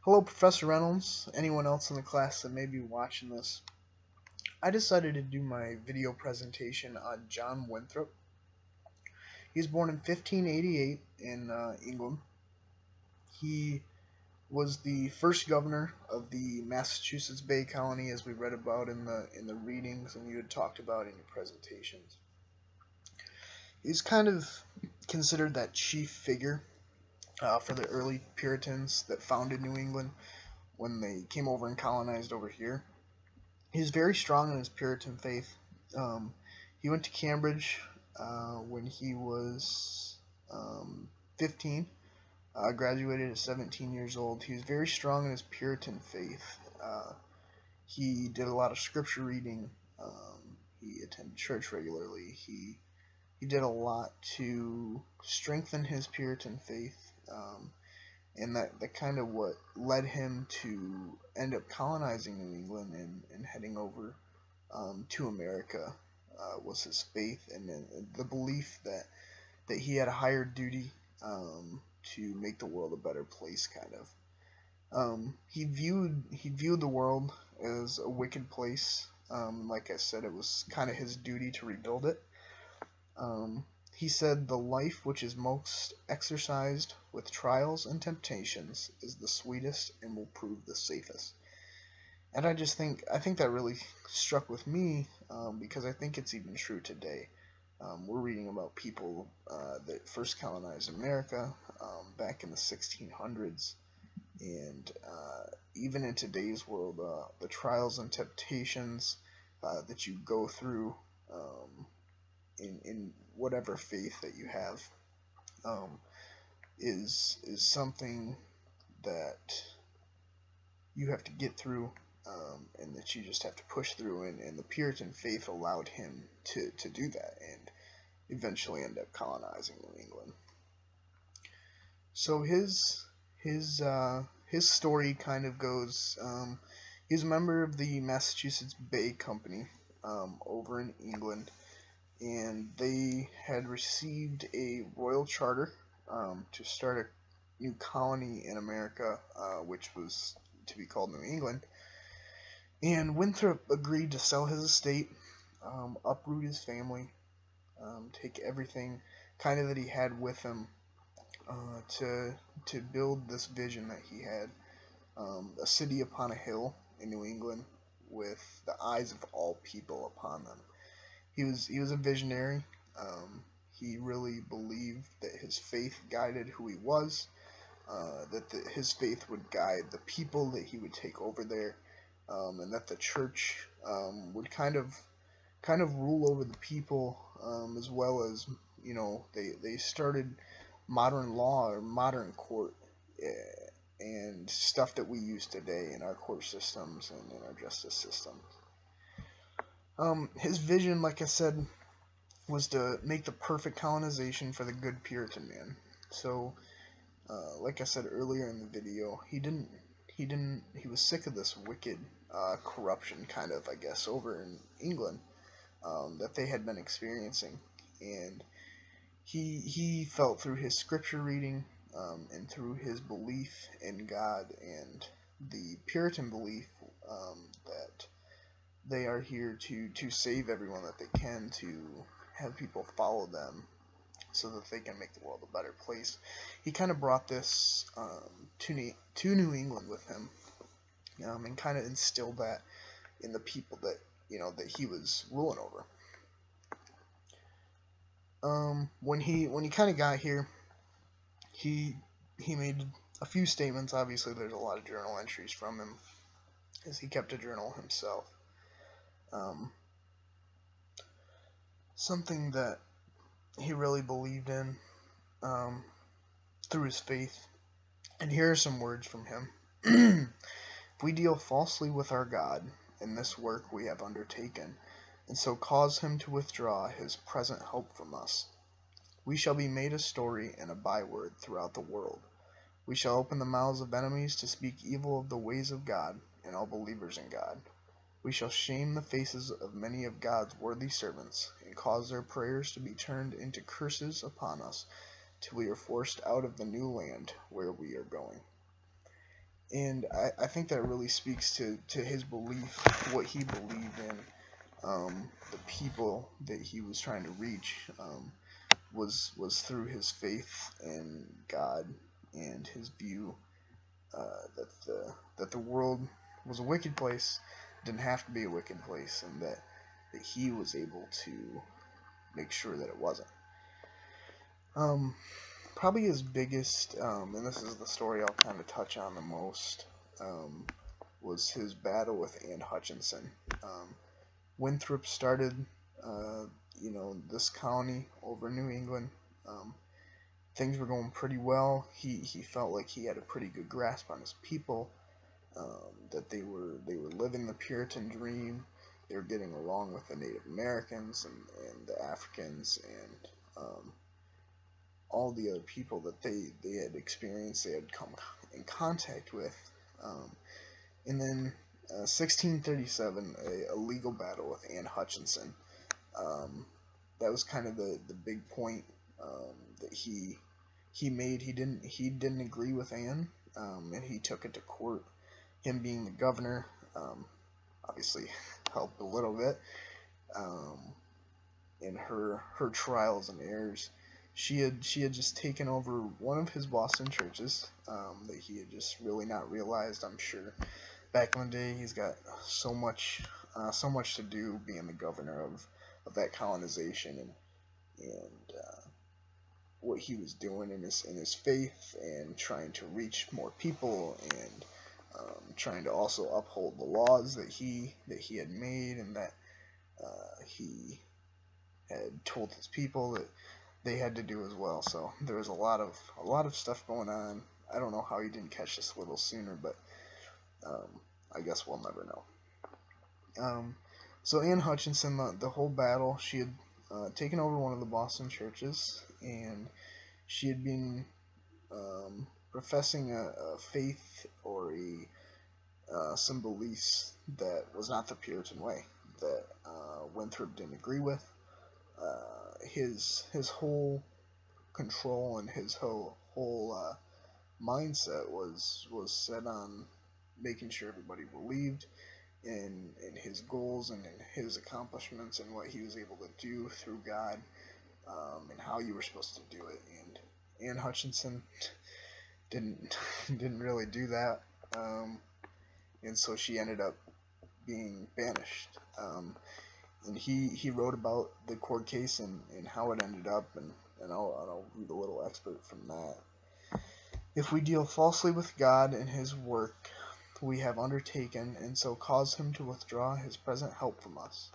Hello, Professor Reynolds, anyone else in the class that may be watching this. I decided to do my video presentation on John Winthrop. He was born in 1588 in England. He was the first governor of the Massachusetts Bay Colony, as we read about in the readings and you had talked about in your presentations. He's kind of considered that chief figure for the early Puritans that founded New England when they came over and colonized over here. He's very strong in his Puritan faith. He went to Cambridge when he was 15, graduated at 17 years old. He was very strong in his Puritan faith. He did a lot of scripture reading. He attended church regularly. He did a lot to strengthen his Puritan faith. And that kind of what led him to end up colonizing New England and heading over to America was his faith and the belief that he had a higher duty to make the world a better place, kind of. He viewed the world as a wicked place. Like I said, it was kind of his duty to rebuild it. He said, "The life which is most exercised with trials and temptations is the sweetest and will prove the safest." And I think that really struck with me because I think it's even true today. We're reading about people that first colonized America back in the 1600s, and even in today's world, the trials and temptations that you go through in whatever faith that you have is something that you have to get through and that you just have to push through, and the Puritan faith allowed him to do that and eventually end up colonizing New England. So his story kind of goes, he's a member of the Massachusetts Bay Company over in England, and they had received a royal charter to start a new colony in America, which was to be called New England. And Winthrop agreed to sell his estate, uproot his family, take everything kind of that he had with him to build this vision that he had, a city upon a hill in New England with the eyes of all people upon them. He was a visionary. He really believed that his faith guided who he was, that his faith would guide the people that he would take over there, and that the church would kind of rule over the people, as well as, they started modern law or modern court and stuff that we use today in our court systems and in our justice systems. His vision, like I said, was to make the perfect colonization for the good Puritan man. So, like I said earlier in the video, he was sick of this wicked corruption, kind of, I guess, over in England that they had been experiencing, and he felt through his scripture reading and through his belief in God and the Puritan belief that they are here to save everyone that they can, to have people follow them so that they can make the world a better place. He kind of brought this to New England with him, and kind of instilled that in the people that he was ruling over. When he kind of got here, he made a few statements. Obviously, there's a lot of journal entries from him, as he kept a journal himself. Something that he really believed in through his faith. And here are some words from him. "If we deal falsely with our God in this work we have undertaken, and so cause him to withdraw his present help from us, we shall be made a story and a byword throughout the world. We shall open the mouths of enemies to speak evil of the ways of God and all believers in God. We shall shame the faces of many of God's worthy servants, and cause their prayers to be turned into curses upon us, till we are forced out of the new land where we are going." And I think that really speaks to his belief, what he believed in, the people that he was trying to reach, was through his faith in God and his view, that the world was a wicked place, didn't have to be a wicked place, and that he was able to make sure that it wasn't. Um, Probably his biggest, and this is the story I'll kind of touch on the most, um, was his battle with Anne Hutchinson. Winthrop started, uh, this colony over New England. Um, Things were going pretty well. He felt like he had a pretty good grasp on his people, that they were living the Puritan dream. They were getting along with the Native Americans and the Africans and all the other people that they had experienced, they had come in contact with. Um, and then 1637, a legal battle with Anne Hutchinson. Um, that was kind of the big point, that he made. He didn't agree with Anne, and he took it to court. Him being the governor, obviously helped a little bit, um, in her trials and errors. She had just taken over one of his Boston churches, that he had just really not realized. I'm sure back in the day he's got so much to do being the governor of that colonization, and what he was doing in his faith and trying to reach more people, and trying to also uphold the laws that he had made, and that he had told his people that they had to do as well. So there was a lot of stuff going on. I don't know how he didn't catch this a little sooner, but um, I guess we'll never know. So Anne Hutchinson, the whole battle, she had taken over one of the Boston churches, and she had been professing a faith or some beliefs that was not the Puritan way, that Winthrop didn't agree with. His whole control and his whole mindset was set on making sure everybody believed in his goals and in his accomplishments and what he was able to do through God, and how you were supposed to do it. And Anne Hutchinson didn't didn't really do that, and so she ended up being banished. And he wrote about the court case and how it ended up, and I'll read a little excerpt from that. If we deal falsely with God and his work we have undertaken, and so cause him to withdraw his present help from us,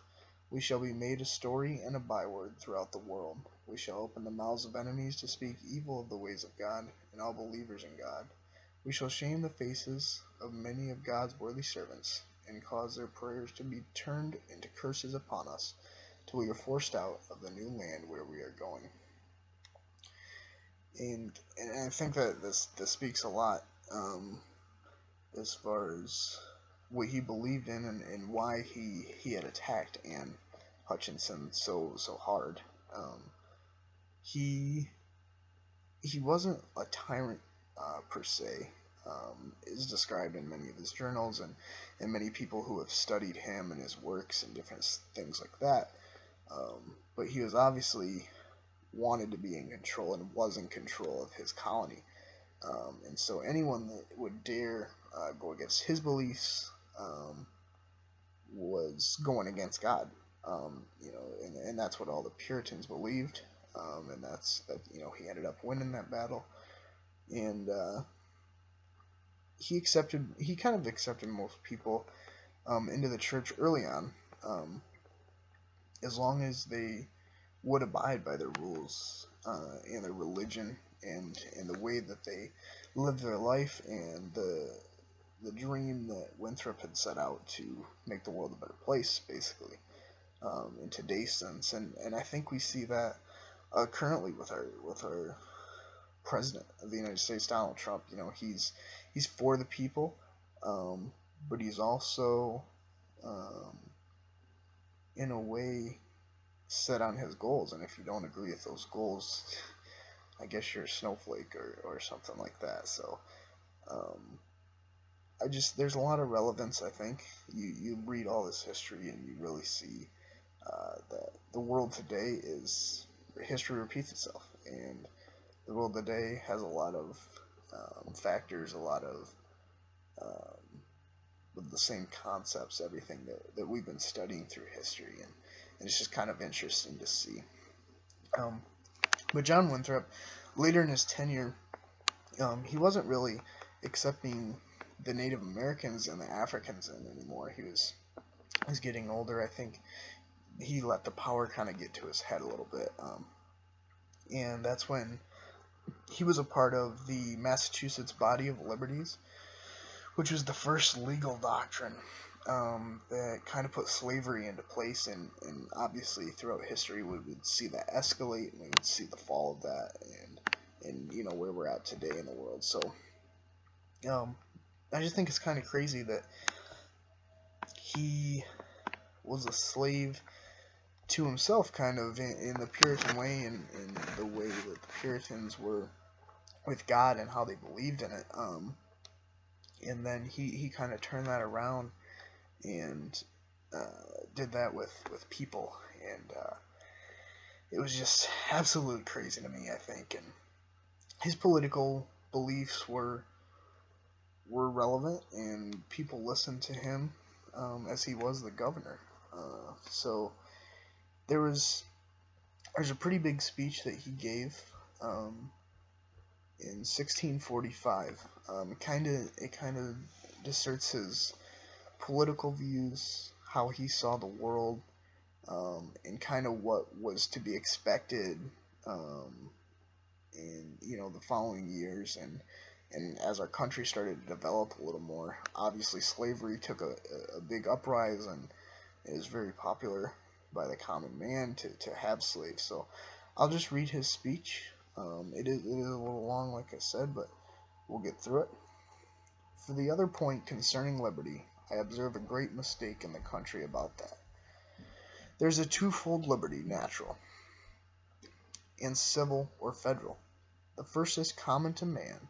we shall be made a story and a byword throughout the world. We shall open the mouths of enemies to speak evil of the ways of God and all believers in God. We shall shame the faces of many of God's worthy servants, and cause their prayers to be turned into curses upon us, till we are forced out of the new land where we are going. And I think that this speaks a lot, as far as what he believed in, and why he had attacked Anne Hutchinson so hard. He wasn't a tyrant, per se. Is described in many of his journals, and many people who have studied him and his works and different things like that. But he was obviously wanted to be in control and was in control of his colony. And so anyone that would dare go against his beliefs, was going against God. And that's what all the Puritans believed. And that's that. He ended up winning that battle, and he kind of accepted most people into the church early on, as long as they would abide by their rules, and their religion, and the way that they lived their life, and the dream that Winthrop had set out to make the world a better place, basically, in today's sense. And I think we see that currently with our president of the United States, Donald Trump. He's for the people, but he's also, in a way, set on his goals. And if you don't agree with those goals, I guess you're a snowflake or something like that. So, there's a lot of relevance. I think you read all this history and you really see that the world today is history repeats itself, and the world today has a lot of factors, a lot of the same concepts, everything that we've been studying through history, and it's just kind of interesting to see. But John Winthrop, later in his tenure, he wasn't really accepting the Native Americans and the Africans in anymore. He was getting older. I think he let the power kind of get to his head a little bit, and that's when he was a part of the Massachusetts Body of Liberties, which was the first legal doctrine that kind of put slavery into place, and obviously throughout history we would see that escalate, and we would see the fall of that, and you know where we're at today in the world. So I just think it's kind of crazy that he was a slave to himself, kind of in the Puritan way, and in the way that the Puritans were with God and how they believed in it. And then he kind of turned that around and did that with people, and it was just absolutely crazy to me, I think. And his political beliefs were relevant, and people listened to him as he was the governor. So there's a pretty big speech that he gave in 1645. It kind of disserts his political views, how he saw the world, and kind of what was to be expected in the following years, and as our country started to develop a little more. Obviously, slavery took a big uprise, and it is very popular by the common man to have slaves. So I'll just read his speech. It is a little long, like I said, but we'll get through it. For the other point concerning liberty, I observe a great mistake in the country about that. There's a twofold liberty, natural and civil or federal. The first is common to man,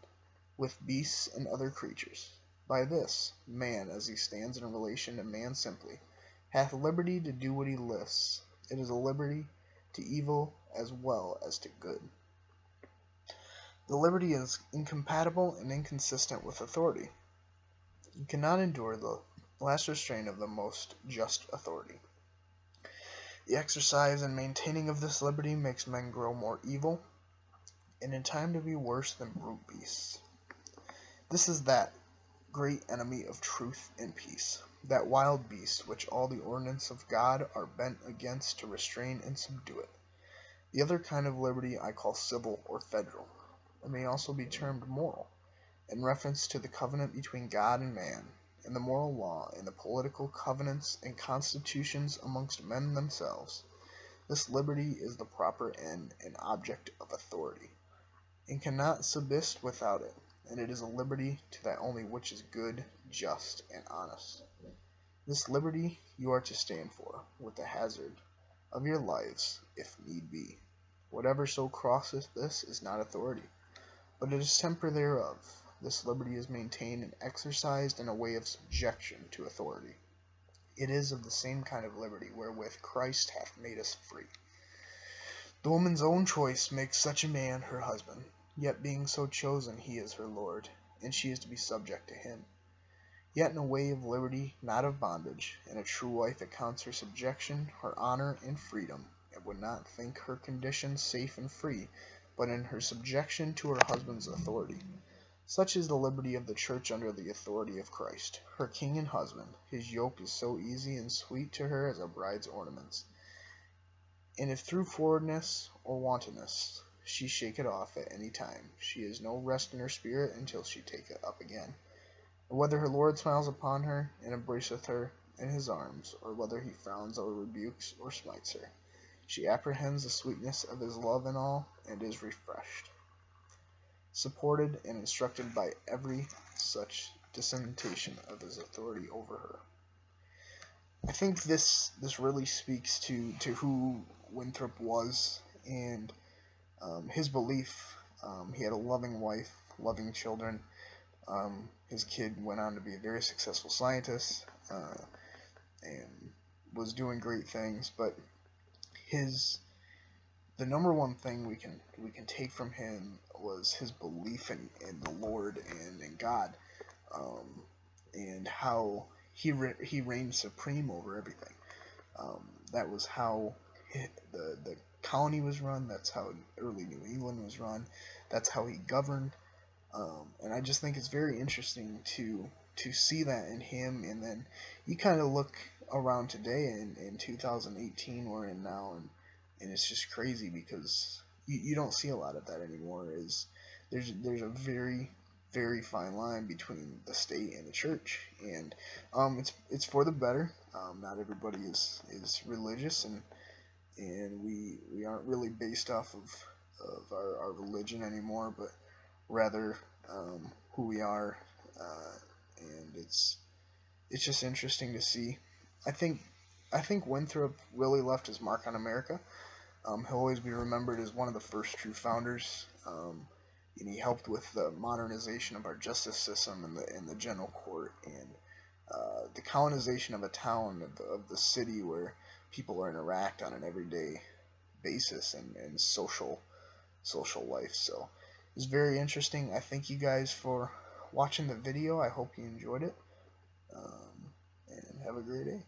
with beasts and other creatures. By this, man, as he stands in relation to man simply, hath liberty to do what he lists. It is a liberty to evil as well as to good. The liberty is incompatible and inconsistent with authority. You cannot endure the last restraint of the most just authority. The exercise and maintaining of this liberty makes men grow more evil, and in time to be worse than brute beasts. This is that great enemy of truth and peace, that wild beast which all the ordinance of God are bent against to restrain and subdue it. The other kind of liberty I call civil or federal. It may also be termed moral, in reference to the covenant between God and man, and the moral law, and the political covenants and constitutions amongst men themselves. This liberty is the proper end and object of authority, and cannot subsist without it, and it is a liberty to that only which is good, just, and honest. This liberty you are to stand for, with the hazard of your lives, if need be. Whatever so crosseth this is not authority, but it is temper thereof. This liberty is maintained and exercised in a way of subjection to authority. It is of the same kind of liberty wherewith Christ hath made us free. The woman's own choice makes such a man her husband, yet being so chosen he is her lord, and she is to be subject to him. Yet in a way of liberty, not of bondage, and a true wife accounts her subjection, her honor, and freedom, and would not think her condition safe and free, but in her subjection to her husband's authority. Such is the liberty of the church under the authority of Christ, her king and husband. His yoke is so easy and sweet to her as a bride's ornaments. And if through forwardness or wantonness she shake it off at any time, she has no rest in her spirit until she take it up again. And whether her Lord smiles upon her and embraceth her in his arms, or whether he frowns or rebukes or smites her, she apprehends the sweetness of his love in all, and is refreshed, supported, and instructed by every such dissemination of his authority over her. I think this really speaks to who Winthrop was, and his belief. He had a loving wife, loving children, His kid went on to be a very successful scientist, and was doing great things. But his the number one thing we can take from him was his belief in the Lord and in God, um, and how he reigned supreme over everything. That was how the colony was run. That's how early New England was run. That's how he governed. And I just think it's very interesting to see that in him. And then you kind of look around today in 2018 we're in now, and it's just crazy because you don't see a lot of that anymore. Is there's a very fine line between the state and the church, and it's for the better. Not everybody is religious, and we aren't really based off of our religion anymore, but rather who we are, and it's just interesting to see. I think I think Winthrop really left his mark on America. He'll always be remembered as one of the first true founders, and he helped with the modernization of our justice system and the general court, and the colonization of a town, of the city where people interact on an everyday basis, and social life. So it's very interesting. I thank you guys for watching the video. I hope you enjoyed it, and have a great day.